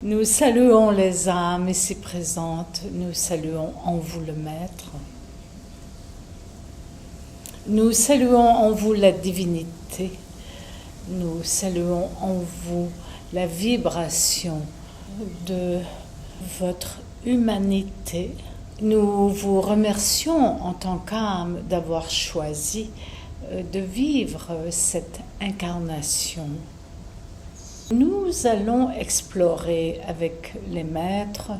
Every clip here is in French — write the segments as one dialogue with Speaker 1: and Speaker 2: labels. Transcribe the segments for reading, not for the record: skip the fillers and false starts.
Speaker 1: Nous saluons les âmes ici présentes, nous saluons en vous le Maître. Nous saluons en vous la divinité, nous saluons en vous la vibration de votre humanité. Nous vous remercions en tant qu'âme d'avoir choisi de vivre cette incarnation. Nous allons explorer avec les maîtres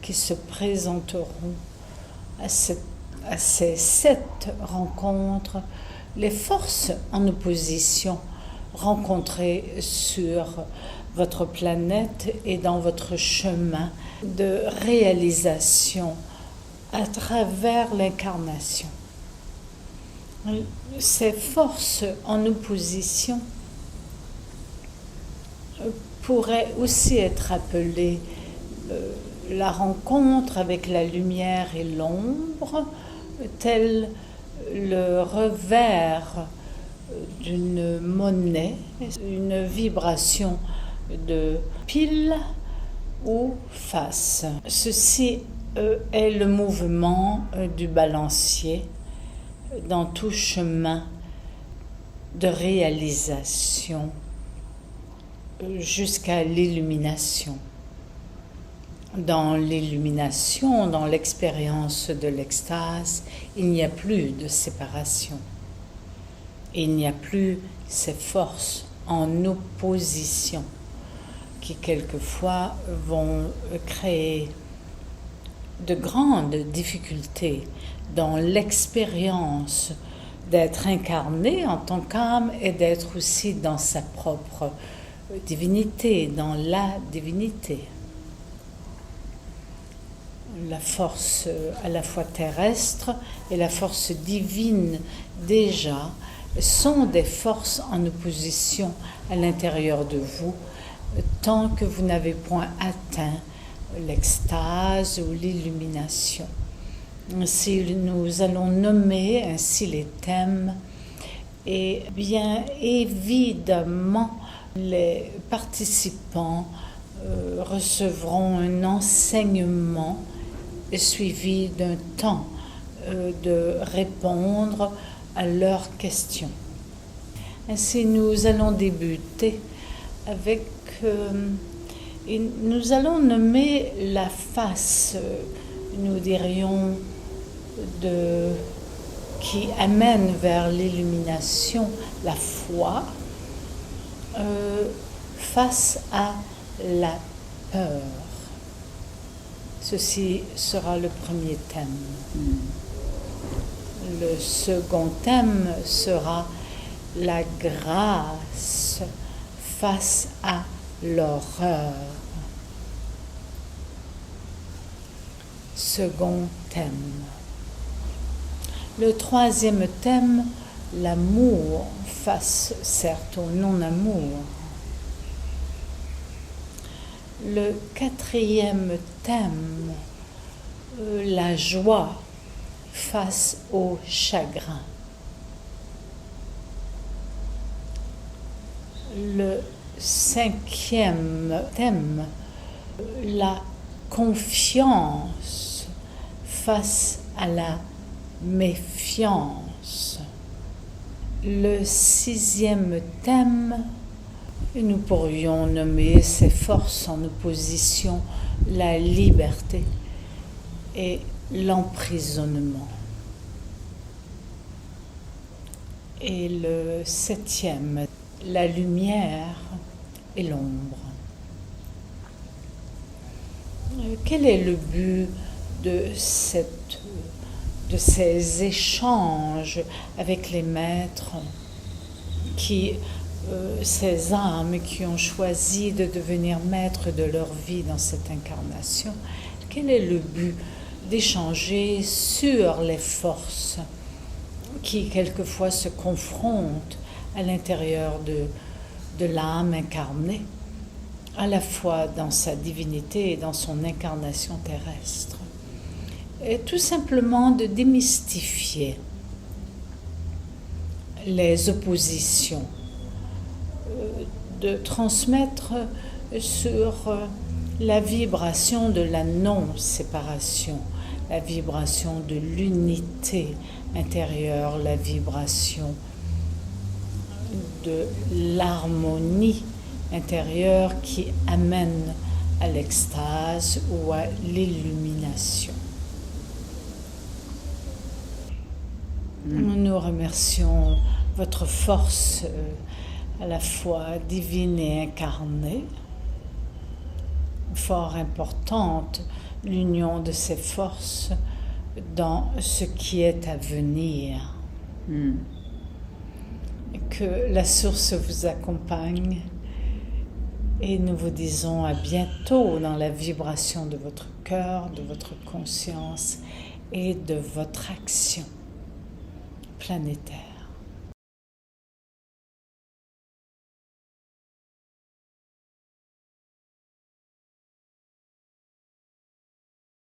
Speaker 1: qui se présenteront à ces 7 rencontres les forces en opposition rencontrées sur votre planète et dans votre chemin de réalisation à travers l'incarnation. Ces forces en opposition pourrait aussi être appelée la rencontre avec la lumière et l'ombre, tel le revers d'une monnaie, une vibration de pile ou face. Ceci est le mouvement du balancier dans tout chemin de réalisation jusqu'à l'illumination. Dans l'illumination, dans l'expérience de l'extase, il n'y a plus de séparation. Il n'y a plus ces forces en opposition qui quelquefois vont créer de grandes difficultés dans l'expérience d'être incarné en tant qu'âme et d'être aussi dans sa propre divinité, dans la divinité. La force à la fois terrestre et la force divine déjà sont des forces en opposition à l'intérieur de vous tant que vous n'avez point atteint l'extase ou l'illumination. Ainsi, nous allons nommer ainsi les thèmes et bien évidemment les participants recevront un enseignement suivi d'un temps de répondre à leurs questions. Ainsi, nous allons débuter avec... nous allons nommer la face, nous dirions, qui amène vers l'illumination, la foi, face à la peur. Ceci sera le premier thème. Le second thème sera la grâce face à l'horreur. Second thème. Le troisième thème, l'amour face certes au non-amour. Le quatrième thème, la joie face au chagrin. Le cinquième thème, la confiance face à la méfiance. Le sixième thème, nous pourrions nommer ces forces en opposition la liberté et l'emprisonnement. Et le septième, la lumière et l'ombre. Quel est le but de ces échanges avec les maîtres, ces âmes qui ont choisi de devenir maîtres de leur vie dans cette incarnation? Quel est le but d'échanger sur les forces qui quelquefois se confrontent à l'intérieur de l'âme incarnée, à la fois dans sa divinité et dans son incarnation terrestre? Et tout simplement de démystifier les oppositions, de transmettre sur la vibration de la non-séparation, la vibration de l'unité intérieure, la vibration de l'harmonie intérieure qui amène à l'extase ou à l'illumination. Nous remercions votre force à la fois divine et incarnée, fort importante, l'union de ces forces dans ce qui est à venir. Que la source vous accompagne et nous vous disons à bientôt dans la vibration de votre cœur, de votre conscience et de votre action planétaire.